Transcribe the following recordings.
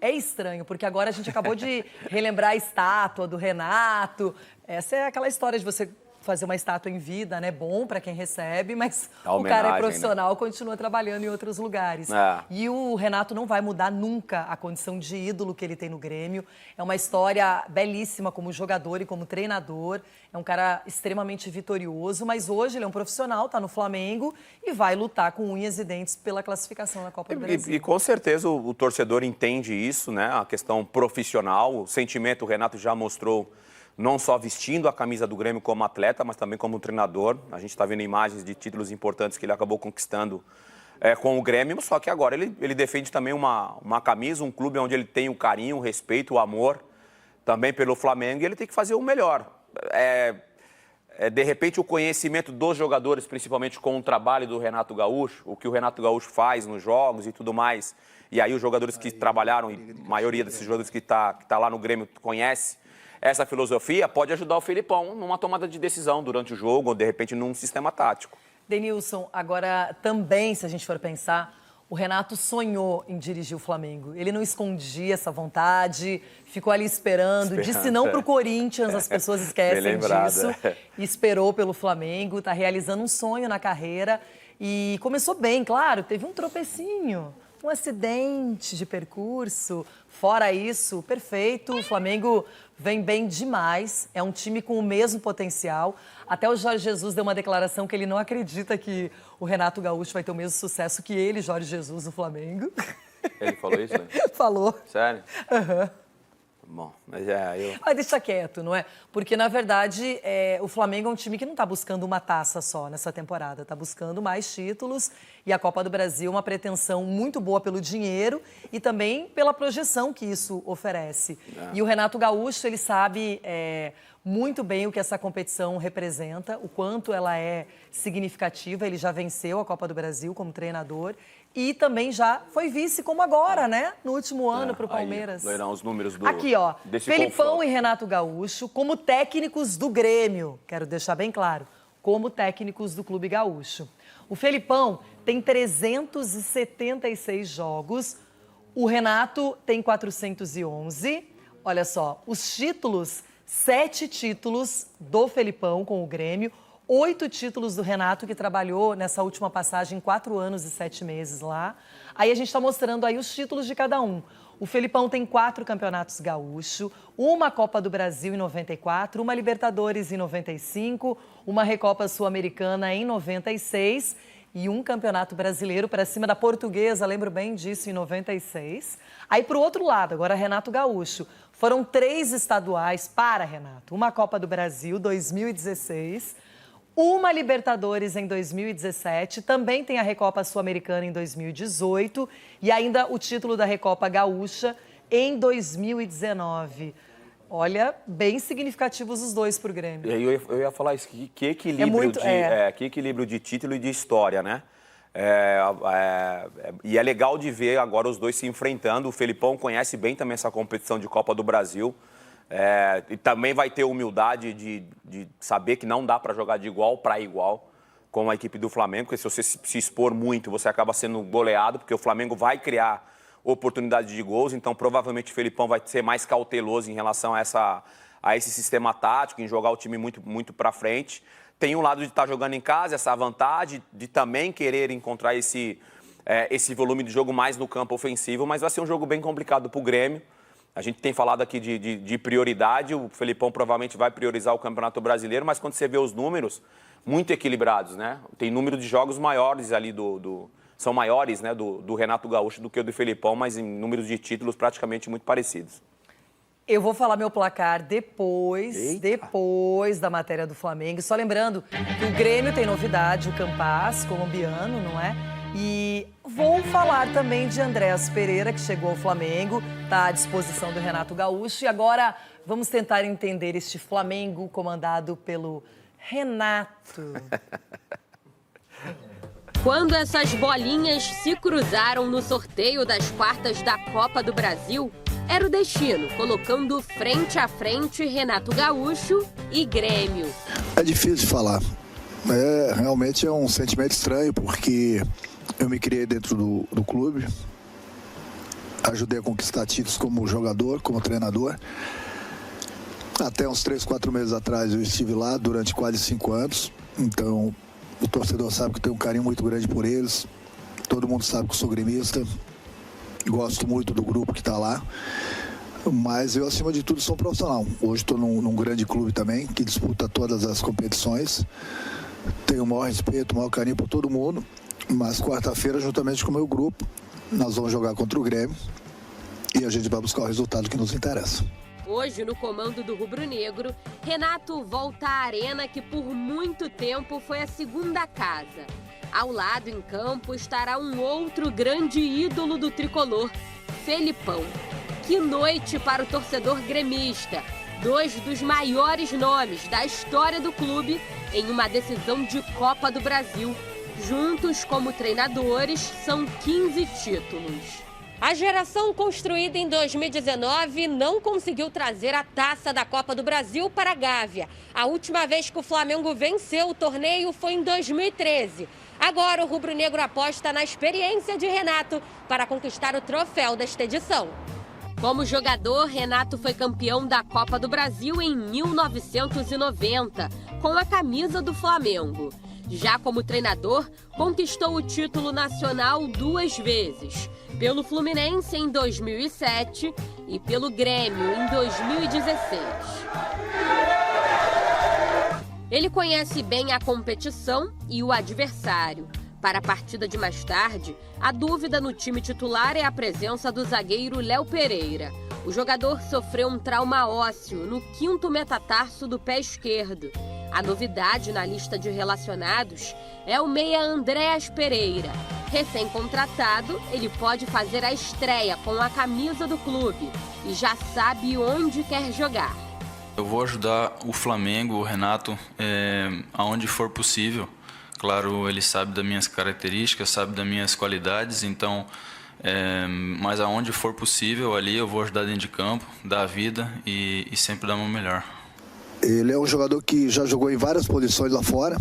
é estranho, porque agora a gente acabou de relembrar a estátua do Renato. Essa é aquela história de você fazer uma estátua em vida, né? Bom para quem recebe, mas o cara é profissional, né? Continua trabalhando em outros lugares. E o Renato não vai mudar nunca a condição de ídolo que ele tem no Grêmio. É uma história belíssima como jogador e como treinador. É um cara extremamente vitorioso, mas hoje ele é um profissional, tá no Flamengo e vai lutar com unhas e dentes pela classificação na Copa do Brasil. E com certeza o torcedor entende isso, né? A questão profissional, o sentimento, o Renato já mostrou, não só vestindo a camisa do Grêmio como atleta, mas também como treinador. A gente está vendo imagens de títulos importantes que ele acabou conquistando com o Grêmio, só que agora ele defende também uma camisa, um clube onde ele tem o carinho, o respeito, o amor também pelo Flamengo, e ele tem que fazer o melhor. De repente, o conhecimento dos jogadores, principalmente com o trabalho do Renato Gaúcho, o que o Renato Gaúcho faz nos jogos e tudo mais, e aí os jogadores que trabalharam, e a maioria desses jogadores que tá lá no Grêmio conhece essa filosofia, pode ajudar o Felipão numa tomada de decisão durante o jogo ou, de repente, num sistema tático. Denilson, agora também, se a gente for pensar, o Renato sonhou em dirigir o Flamengo. Ele não escondia essa vontade, ficou ali esperando, disse não para o Corinthians, as pessoas esquecem disso, esperou pelo Flamengo, está realizando um sonho na carreira e começou bem, claro, teve um tropecinho, um acidente de percurso. Fora isso, perfeito, o Flamengo vem bem demais, é um time com o mesmo potencial. Até o Jorge Jesus deu uma declaração que ele não acredita que o Renato Gaúcho vai ter o mesmo sucesso que ele, Jorge Jesus, no Flamengo. Ele falou isso, né? Falou. Sério? Aham. Bom, mas Mas deixa quieto, não é? Porque, na verdade, o Flamengo é um time que não está buscando uma taça só nessa temporada. Está buscando mais títulos e a Copa do Brasil é uma pretensão muito boa pelo dinheiro e também pela projeção que isso oferece. E o Renato Gaúcho, ele sabe muito bem o que essa competição representa, o quanto ela é significativa. Ele já venceu a Copa do Brasil como treinador e também já foi vice, como agora, né? No último ano para o Palmeiras. Aí, os números do Aqui, ó, Felipão confronto. E Renato Gaúcho como técnicos do Grêmio. Quero deixar bem claro, como técnicos do Clube Gaúcho. O Felipão tem 376 jogos, o Renato tem 411. Olha só, os títulos, 7 títulos do Felipão com o Grêmio, 8 títulos do Renato, que trabalhou nessa última passagem 4 anos e 7 meses lá. Aí a gente está mostrando aí os títulos de cada um. O Felipão tem 4 campeonatos gaúcho, uma Copa do Brasil em 94, uma Libertadores em 95, uma Recopa Sul-Americana em 96 e um Campeonato Brasileiro para cima da Portuguesa, lembro bem disso, em 96. Aí, para o outro lado, agora Renato Gaúcho. Foram 3 estaduais para Renato. Uma Copa do Brasil, 2016, uma Libertadores em 2017, também tem a Recopa Sul-Americana em 2018 e ainda o título da Recopa Gaúcha em 2019. Olha, bem significativos os dois para o Grêmio. E aí eu ia falar isso, que equilíbrio, que equilíbrio de título e de história, né? E é legal de ver agora os dois se enfrentando. O Felipão conhece bem também essa competição de Copa do Brasil. E também vai ter humildade de saber que não dá para jogar de igual para igual com a equipe do Flamengo, porque se você se expor muito, você acaba sendo goleado, porque o Flamengo vai criar oportunidade de gols, então provavelmente o Felipão vai ser mais cauteloso em relação a esse sistema tático, em jogar o time muito, muito para frente. Tem um lado de estar jogando em casa, essa vantagem de também querer encontrar esse volume de jogo mais no campo ofensivo, mas vai ser um jogo bem complicado para o Grêmio. A gente tem falado aqui de prioridade, o Felipão provavelmente vai priorizar o Campeonato Brasileiro, mas quando você vê os números, muito equilibrados, né? Tem número de jogos maiores ali são maiores, né, do Renato Gaúcho do que o do Felipão, mas em números de títulos praticamente muito parecidos. Eu vou falar meu placar depois da matéria do Flamengo. Só lembrando que o Grêmio tem novidade, o Campas, colombiano, não é? E vou falar também de Andréas Pereira, que chegou ao Flamengo, está à disposição do Renato Gaúcho. E agora vamos tentar entender este Flamengo comandado pelo Renato. Quando essas bolinhas se cruzaram no sorteio das quartas da Copa do Brasil, era o destino, colocando frente a frente Renato Gaúcho e Grêmio. É difícil de falar. Realmente é um sentimento estranho, porque eu me criei dentro do clube. ajudei a conquistar títulos como jogador, como treinador. Até uns 3, 4 meses atrás eu estive lá durante quase 5 anos. Então, o torcedor sabe que eu tenho um carinho muito grande por eles. Todo mundo sabe que eu sou gremista. Gosto muito do grupo que está lá. Mas eu, acima de tudo, sou um profissional. Hoje estou num grande clube também, que disputa todas as competições. Tenho o maior respeito, o maior carinho por todo mundo. Mas quarta-feira, juntamente com o meu grupo, nós vamos jogar contra o Grêmio. E a gente vai buscar o resultado que nos interessa. Hoje, no comando do rubro-negro, Renato volta à arena que por muito tempo foi a segunda casa. Ao lado, em campo, estará um outro grande ídolo do tricolor, Felipão. Que noite para o torcedor gremista! 2 dos maiores nomes da história do clube em uma decisão de Copa do Brasil. Juntos como treinadores, são 15 títulos. A geração construída em 2019 não conseguiu trazer a taça da Copa do Brasil para a Gávea. A última vez que o Flamengo venceu o torneio foi em 2013. Agora o rubro-negro aposta na experiência de Renato para conquistar o troféu desta edição. Como jogador, Renato foi campeão da Copa do Brasil em 1990, com a camisa do Flamengo. Já como treinador, conquistou o título nacional 2 vezes, pelo Fluminense em 2007 e pelo Grêmio em 2016. Ele conhece bem a competição e o adversário. Para a partida de mais tarde, a dúvida no time titular é a presença do zagueiro Léo Pereira. O jogador sofreu um trauma ósseo no 5º metatarso do pé esquerdo. A novidade na lista de relacionados é o meia Andréas Pereira. Recém-contratado, ele pode fazer a estreia com a camisa do clube e já sabe onde quer jogar. Eu vou ajudar o Flamengo, o Renato, aonde for possível. Claro, ele sabe das minhas características, sabe das minhas qualidades, então, mas aonde for possível ali eu vou ajudar dentro de campo, dar a vida e sempre dar o meu melhor. Ele é um jogador que já jogou em várias posições lá fora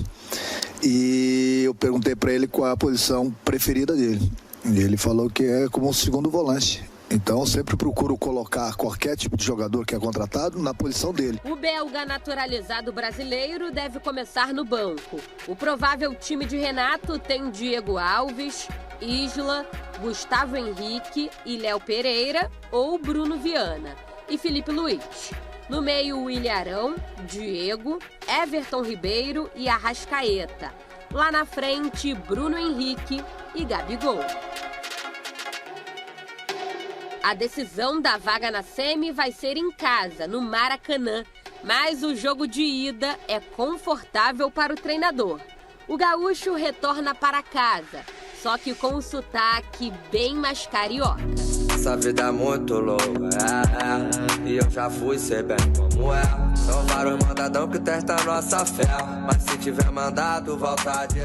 e eu perguntei para ele qual é a posição preferida dele. E ele falou que é como um segundo volante. Então, sempre procuro colocar qualquer tipo de jogador que é contratado na posição dele. O belga naturalizado brasileiro deve começar no banco. O provável time de Renato tem Diego Alves, Isla, Gustavo Henrique e Léo Pereira ou Bruno Viana e Felipe Luiz. No meio, o Ilharão, Diego, Everton Ribeiro e Arrascaeta. Lá na frente, Bruno Henrique e Gabigol. A decisão da vaga na semi vai ser em casa, no Maracanã, mas o jogo de ida é confortável para o treinador. O gaúcho retorna para casa, só que com um sotaque bem mais carioca. Essa vida é muito louca, e eu já fui ser bem como é. São vários mandadão que testam a nossa fé, mas se tiver mandado, volta de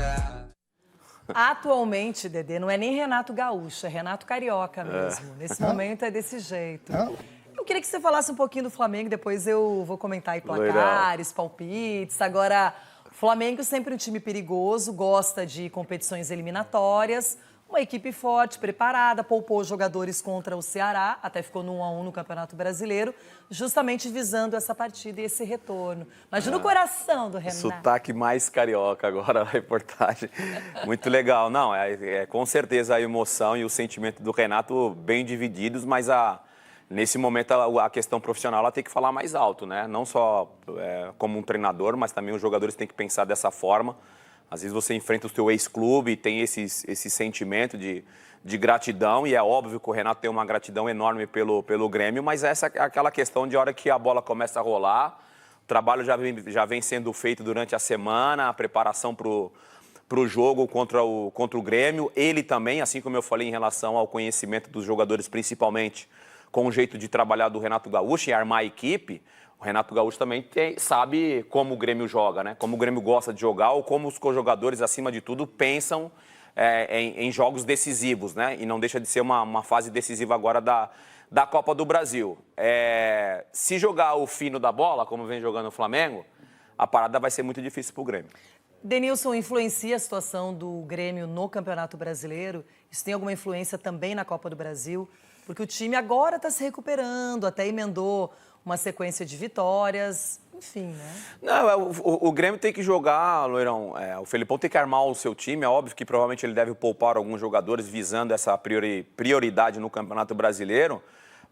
Atualmente, Dedê, não é nem Renato Gaúcho, é Renato Carioca mesmo. Nesse momento é desse jeito. Eu queria que você falasse um pouquinho do Flamengo, depois eu vou comentar aí placares, palpites. Agora, o Flamengo sempre um time perigoso, gosta de competições eliminatórias, uma equipe forte, preparada, poupou jogadores contra o Ceará, até ficou no 1-1 no Campeonato Brasileiro, justamente visando essa partida e esse retorno. Imagina o coração do Renato. Sotaque mais carioca agora, a reportagem. Muito legal. Não, com certeza a emoção e o sentimento do Renato bem divididos, mas nesse momento a questão profissional ela tem que falar mais alto, né? Não só como um treinador, mas também os jogadores têm que pensar dessa forma. Às vezes você enfrenta o seu ex-clube e tem esse sentimento de gratidão, e é óbvio que o Renato tem uma gratidão enorme pelo Grêmio, mas essa é aquela questão de hora que a bola começa a rolar, o trabalho já vem sendo feito durante a semana, a preparação para o jogo contra o Grêmio. Ele também, assim como eu falei em relação ao conhecimento dos jogadores, principalmente com o jeito de trabalhar do Renato Gaúcho e armar a equipe, o Renato Gaúcho também sabe como o Grêmio joga, né? Como o Grêmio gosta de jogar ou como os jogadores, acima de tudo, pensam em jogos decisivos, né? E não deixa de ser uma fase decisiva agora da Copa do Brasil. Se jogar o fino da bola, como vem jogando o Flamengo, a parada vai ser muito difícil para o Grêmio. Denilson, influencia a situação do Grêmio no Campeonato Brasileiro? Isso tem alguma influência também na Copa do Brasil? porque o time agora está se recuperando, até emendou uma sequência de vitórias, enfim, né? Não, o Grêmio tem que jogar, Loirão. O Felipão tem que armar o seu time. É óbvio que provavelmente ele deve poupar alguns jogadores visando essa prioridade no Campeonato Brasileiro.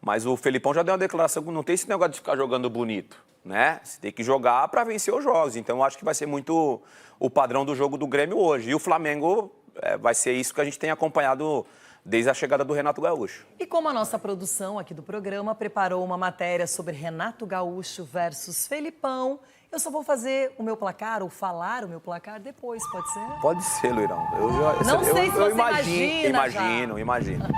Mas o Felipão já deu uma declaração que não tem esse negócio de ficar jogando bonito, né? Você tem que jogar para vencer os jogos. Então, eu acho que vai ser muito o padrão do jogo do Grêmio hoje. E o Flamengo vai ser isso que a gente tem acompanhado desde a chegada do Renato Gaúcho. E como a nossa produção aqui do programa preparou uma matéria sobre Renato Gaúcho versus Felipão, eu só vou fazer o meu placar, ou falar o meu placar depois, pode ser? Pode ser, Loirão. Não sei se você imagina já. Imagino.